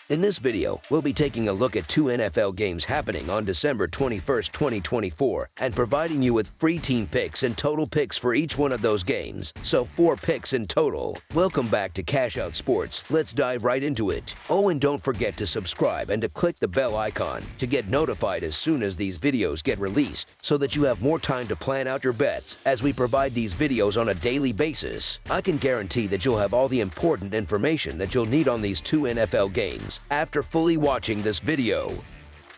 In this video, we'll be taking a look at 2 NFL games happening on December 21st, 2024, and providing you with free team picks and total picks for each one of those games, so 4 picks in total. Welcome back to Cash Out Sports. Let's dive right into it. Oh, and don't forget to subscribe and to click the bell icon to get notified as soon as these videos get released, so that you have more time to plan out your bets as we provide these videos on a daily basis. I can guarantee that you'll have all the important information that you'll need on these 2 NFL games after fully watching this video.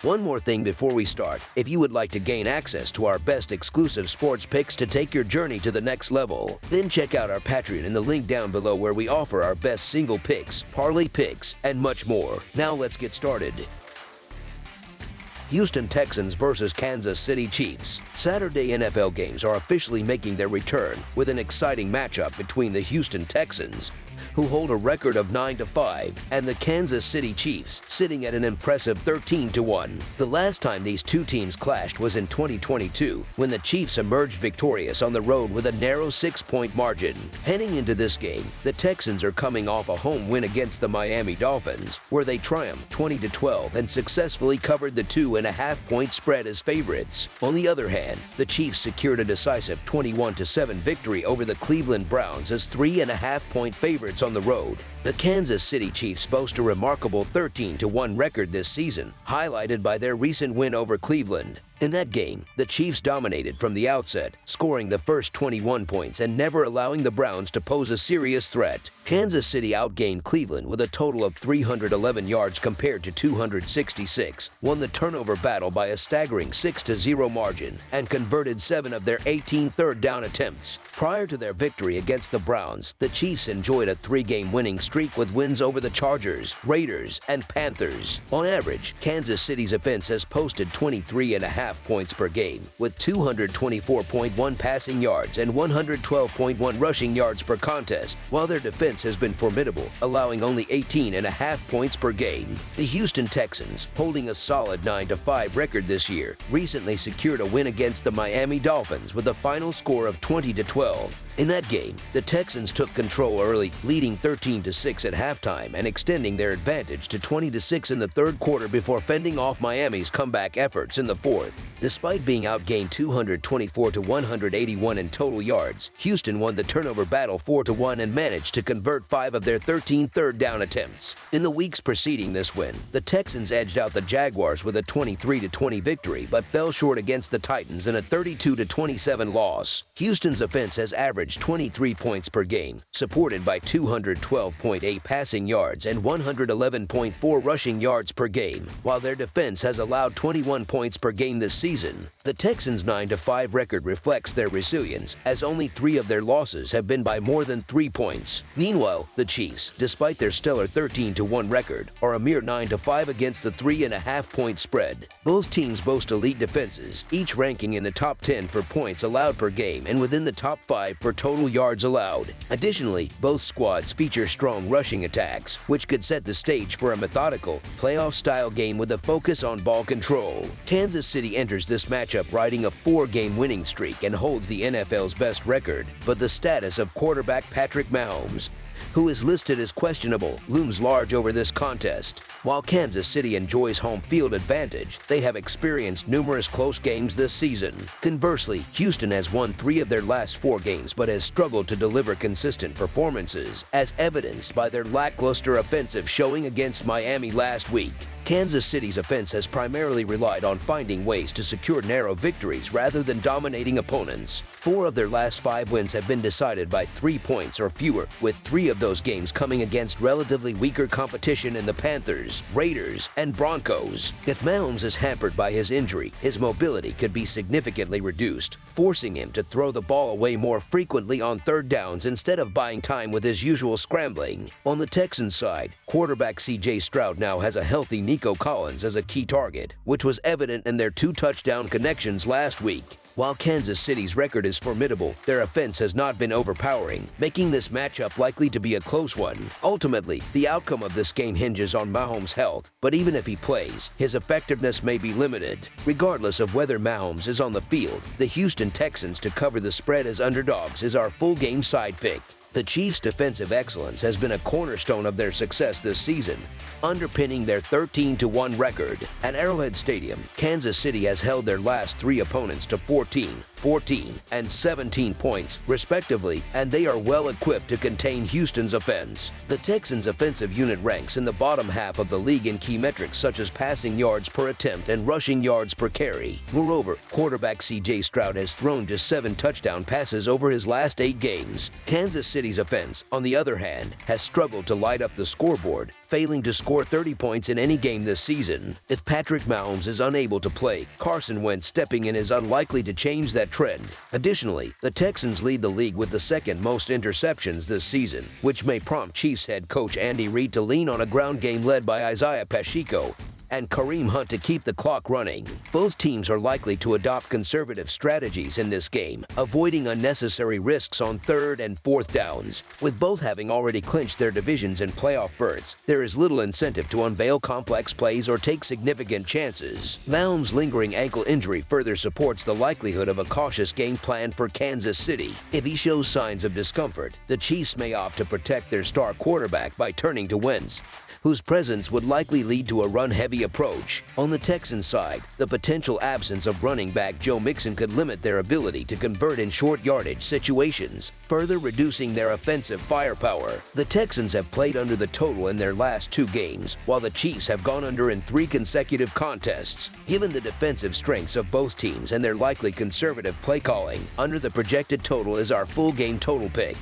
One more thing before we start: if you would like to gain access to our best exclusive sports picks to take your journey to the next level, then check out our Patreon in the link down below, where we offer our best single picks, parlay picks, and much more. Now let's get started. Houston Texans versus Kansas City Chiefs. Saturday NFL games are officially making their return with an exciting matchup between the Houston Texans, who hold a record of 9-5, and the Kansas City Chiefs, sitting at an impressive 13-1. The last time these two teams clashed was in 2022, when the Chiefs emerged victorious on the road with a narrow 6-point margin. Heading into this game, the Texans are coming off a home win against the Miami Dolphins, where they triumphed 20-12 and successfully covered the 2.5-point spread as favorites. On the other hand, the Chiefs secured a decisive 21-7 victory over the Cleveland Browns as 3.5-point favorites on the road. The Kansas City Chiefs boast a remarkable 13-1 record this season, highlighted by their recent win over Cleveland. In that game, the Chiefs dominated from the outset, scoring the first 21 points and never allowing the Browns to pose a serious threat. Kansas City outgained Cleveland with a total of 311 yards compared to 266, won the turnover battle by a staggering 6-0 margin, and converted 7 of their 18 third down attempts. Prior to their victory against the Browns, the Chiefs enjoyed a 3-game winning streak with wins over the Chargers, Raiders, and Panthers. On average, Kansas City's offense has posted 23.5 points per game, with 224.1 passing yards and 112.1 rushing yards per contest, while their defense has been formidable, allowing only 18.5 points per game. The Houston Texans, holding a solid 9-5 record this year, recently secured a win against the Miami Dolphins with a final score of 20-12. In that game, the Texans took control early, leading 13-6 at halftime and extending their advantage to 20-6 in the third quarter before fending off Miami's comeback efforts in the fourth. Despite being outgained 224-181 in total yards, Houston won the turnover battle 4-1 and managed to convert 5 of their 13 third down attempts. In the weeks preceding this win, the Texans edged out the Jaguars with a 23-20 victory, but fell short against the Titans in a 32-27 loss. Houston's offense has averaged 23 points per game, supported by 212.8 passing yards and 111.4 rushing yards per game, while their defense has allowed 21 points per game this season. The Texans' 9-5 record reflects their resilience, as only 3 of their losses have been by more than 3 points. Meanwhile, the Chiefs, despite their stellar 13-1 record, are a mere 9-5 against the 3.5-point spread. Both teams boast elite defenses, each ranking in the top 10 for points allowed per game and within the top 5 for total yards allowed. Additionally, both squads feature strong rushing attacks, which could set the stage for a methodical, playoff-style game with a focus on ball control. Kansas City enters this matchup riding a 4-game winning streak and holds the NFL's best record, but the status of quarterback Patrick Mahomes, who is listed as questionable, looms large over this contest. While Kansas City enjoys home field advantage, they have experienced numerous close games this season. Conversely, Houston has won 3 of their last 4 games but has struggled to deliver consistent performances, as evidenced by their lackluster offensive showing against Miami last week. Kansas City's offense has primarily relied on finding ways to secure narrow victories rather than dominating opponents. 4 of their last 5 wins have been decided by 3 points or fewer, with 3 of those games coming against relatively weaker competition in the Panthers, Raiders, and Broncos. If Mahomes is hampered by his injury, his mobility could be significantly reduced, forcing him to throw the ball away more frequently on third downs instead of buying time with his usual scrambling. On the Texans side, quarterback C.J. Stroud now has a healthy Nico Collins as a key target, which was evident in their 2 touchdown connections last week. While Kansas City's record is formidable, their offense has not been overpowering, making this matchup likely to be a close one. Ultimately, the outcome of this game hinges on Mahomes' health, but even if he plays, his effectiveness may be limited. Regardless of whether Mahomes is on the field, the Houston Texans to cover the spread as underdogs is our full game side pick. The Chiefs' defensive excellence has been a cornerstone of their success this season, underpinning their 13-1 record. At Arrowhead Stadium, Kansas City has held their last 3 opponents to 14, 14, and 17 points, respectively, and they are well equipped to contain Houston's offense. The Texans' offensive unit ranks in the bottom half of the league in key metrics such as passing yards per attempt and rushing yards per carry. Moreover, quarterback C.J. Stroud has thrown just 7 touchdown passes over his last 8 games. Kansas City's offense, on the other hand, has struggled to light up the scoreboard, failing to score 30 points in any game this season. If Patrick Mahomes is unable to play, Carson Wentz stepping in is unlikely to change that trend. Additionally, the Texans lead the league with the 2nd most interceptions this season, which may prompt Chiefs head coach Andy Reid to lean on a ground game led by Isaiah Pacheco and Kareem Hunt to keep the clock running. Both teams are likely to adopt conservative strategies in this game, avoiding unnecessary risks on 3rd and 4th downs. With both having already clinched their divisions and playoff berths, there is little incentive to unveil complex plays or take significant chances. Mahomes' lingering ankle injury further supports the likelihood of a cautious game plan for Kansas City. If he shows signs of discomfort, the Chiefs may opt to protect their star quarterback by turning to Wentz, whose presence would likely lead to a run-heavy approach. On the Texans side, the potential absence of running back Joe Mixon could limit their ability to convert in short yardage situations, further reducing their offensive firepower. The Texans have played under the total in their last 2 games, while the Chiefs have gone under in 3 consecutive contests. Given the defensive strengths of both teams and their likely conservative play calling, under the projected total is our full game total pick.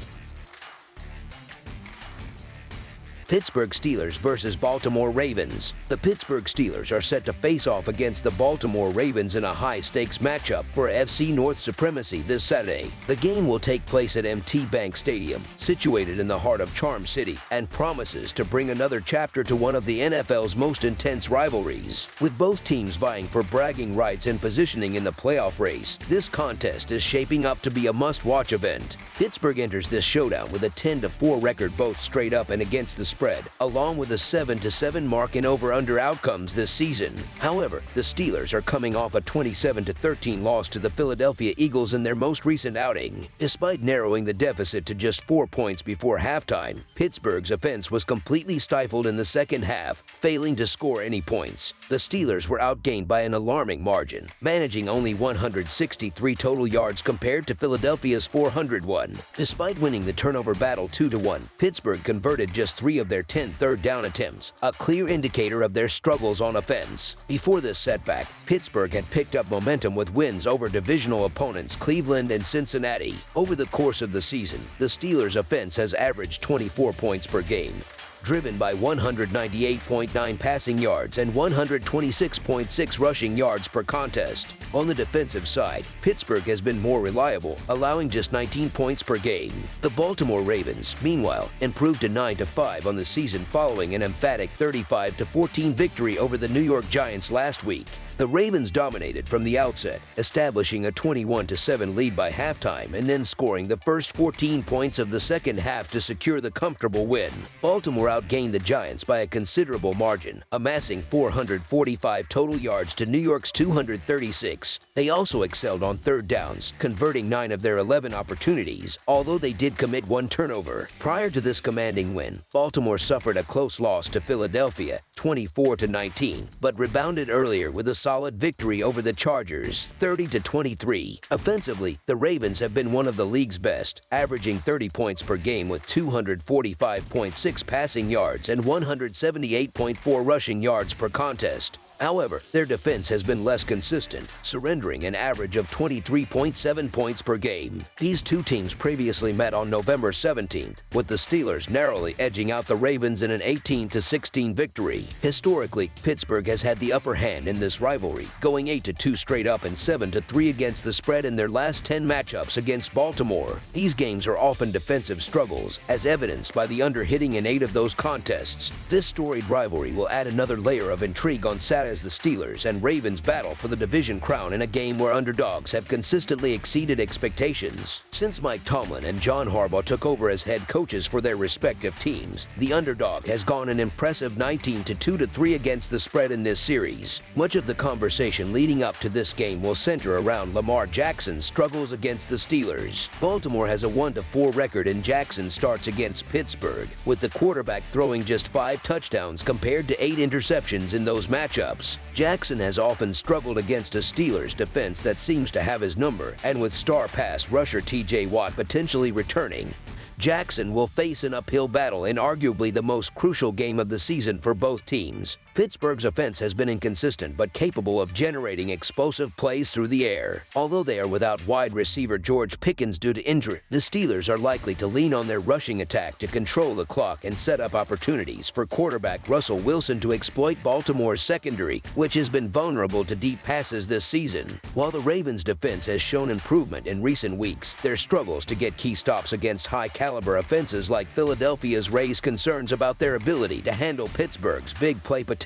Pittsburgh Steelers versus Baltimore Ravens. The Pittsburgh Steelers are set to face off against the Baltimore Ravens in a high-stakes matchup for FC North supremacy this Saturday. The game will take place at MT Bank Stadium, situated in the heart of Charm City, and promises to bring another chapter to one of the NFL's most intense rivalries. With both teams vying for bragging rights and positioning in the playoff race, this contest is shaping up to be a must-watch event. Pittsburgh enters this showdown with a 10-4 record both straight up and against the spread, along with a 7-7 mark in over-under outcomes this season. However, the Steelers are coming off a 27-13 loss to the Philadelphia Eagles in their most recent outing. Despite narrowing the deficit to just 4 points before halftime, Pittsburgh's offense was completely stifled in the second half, failing to score any points. The Steelers were outgained by an alarming margin, managing only 163 total yards compared to Philadelphia's 401. Despite winning the turnover battle 2-1, Pittsburgh converted just 3 of their 10 third down attempts, a clear indicator of their struggles on offense. Before this setback, Pittsburgh had picked up momentum with wins over divisional opponents Cleveland and Cincinnati. Over the course of the season, the Steelers' offense has averaged 24 points per game, driven by 198.9 passing yards and 126.6 rushing yards per contest. On the defensive side, Pittsburgh has been more reliable, allowing just 19 points per game. The Baltimore Ravens, meanwhile, improved to 9-5 on the season following an emphatic 35-14 victory over the New York Giants last week. The Ravens dominated from the outset, establishing a 21-7 lead by halftime and then scoring the first 14 points of the second half to secure the comfortable win. Baltimore outgained the Giants by a considerable margin, amassing 445 total yards to New York's 236. They also excelled on third downs, converting 9 of their 11 opportunities, although they did commit 1 turnover. Prior to this commanding win, Baltimore suffered a close loss to Philadelphia, 24-19, but rebounded earlier with a solid victory over the Chargers, 30-23. Offensively, the Ravens have been one of the league's best, averaging 30 points per game with 245.6 passing yards and 178.4 rushing yards per contest. However, their defense has been less consistent, surrendering an average of 23.7 points per game. These two teams previously met on November 17th, with the Steelers narrowly edging out the Ravens in an 18-16 victory. Historically, Pittsburgh has had the upper hand in this rivalry, going 8-2 straight up and 7-3 against the spread in their last 10 matchups against Baltimore. These games are often defensive struggles, as evidenced by the under-hitting in 8 of those contests. This storied rivalry will add another layer of intrigue on Saturday spot as the Steelers and Ravens battle for the division crown in a game where underdogs have consistently exceeded expectations. Since Mike Tomlin and John Harbaugh took over as head coaches for their respective teams, the underdog has gone an impressive 19-2-3 against the spread in this series. Much of the conversation leading up to this game will center around Lamar Jackson's struggles against the Steelers. Baltimore has a 1-4 record in Jackson's starts against Pittsburgh, with the quarterback throwing just 5 touchdowns compared to 8 interceptions in those matchups. Jackson has often struggled against a Steelers defense that seems to have his number, and with star pass rusher T.J. Watt potentially returning, Jackson will face an uphill battle in arguably the most crucial game of the season for both teams. Pittsburgh's offense has been inconsistent but capable of generating explosive plays through the air. Although they are without wide receiver George Pickens due to injury, the Steelers are likely to lean on their rushing attack to control the clock and set up opportunities for quarterback Russell Wilson to exploit Baltimore's secondary, which has been vulnerable to deep passes this season. While the Ravens' defense has shown improvement in recent weeks, their struggles to get key stops against high-caliber offenses like Philadelphia's raise concerns about their ability to handle Pittsburgh's big play potential.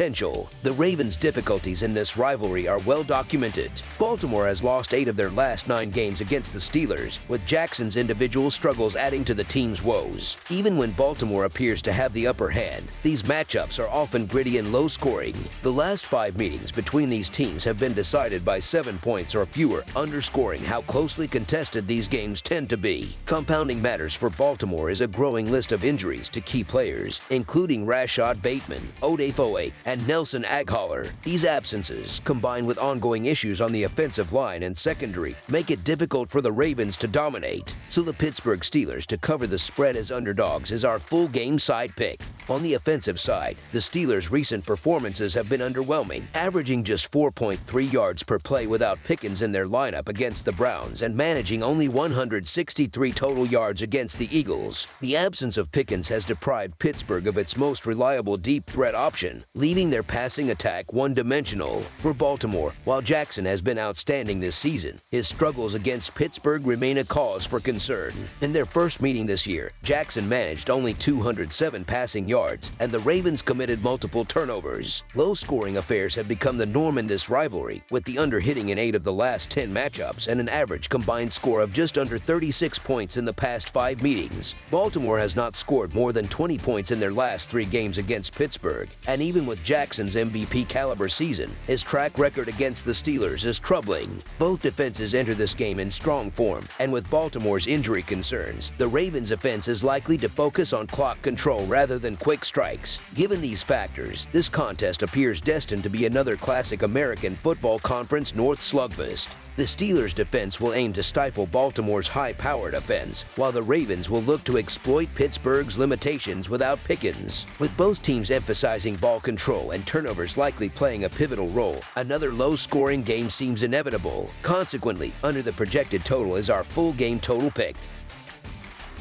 The Ravens' difficulties in this rivalry are well documented. Baltimore has lost 8 of their last 9 games against the Steelers, with Jackson's individual struggles adding to the team's woes. Even when Baltimore appears to have the upper hand, these matchups are often gritty and low-scoring. The last 5 meetings between these teams have been decided by 7 points or fewer, underscoring how closely contested these games tend to be. Compounding matters for Baltimore is a growing list of injuries to key players, including Rashad Bateman, Odafe and Nelson Agholor. These absences, combined with ongoing issues on the offensive line and secondary, make it difficult for the Ravens to dominate. So the Pittsburgh Steelers to cover the spread as underdogs is our full game side pick. On the offensive side, the Steelers' recent performances have been underwhelming, averaging just 4.3 yards per play without Pickens in their lineup against the Browns and managing only 163 total yards against the Eagles. The absence of Pickens has deprived Pittsburgh of its most reliable deep threat option, leaving their passing attack one-dimensional. For Baltimore, while Jackson has been outstanding this season, his struggles against Pittsburgh remain a cause for concern. In their first meeting this year, Jackson managed only 207 passing yards, and the Ravens committed multiple turnovers. Low-scoring affairs have become the norm in this rivalry, with the under hitting in 8 of the last 10 matchups and an average combined score of just under 36 points in the past 5 meetings. Baltimore has not scored more than 20 points in their last 3 games against Pittsburgh, and even with Jackson's MVP caliber season, his track record against the Steelers is troubling. Both defenses enter this game in strong form, and with Baltimore's injury concerns, the Ravens' offense is likely to focus on clock control rather than quick strikes. Given these factors, this contest appears destined to be another classic American Football Conference North slugfest. The Steelers' defense will aim to stifle Baltimore's high-powered offense, while the Ravens will look to exploit Pittsburgh's limitations without Pickens. With both teams emphasizing ball control and turnovers likely playing a pivotal role, another low-scoring game seems inevitable. Consequently, under the projected total is our full game total pick.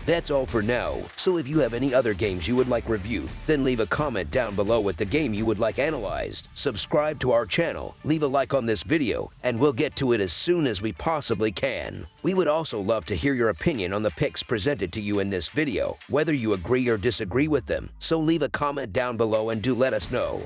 That's all for now, so if you have any other games you would like reviewed, then leave a comment down below with the game you would like analyzed. Subscribe to our channel, leave a like on this video, and we'll get to it as soon as we possibly can. We would also love to hear your opinion on the picks presented to you in this video, whether you agree or disagree with them, so leave a comment down below and do let us know.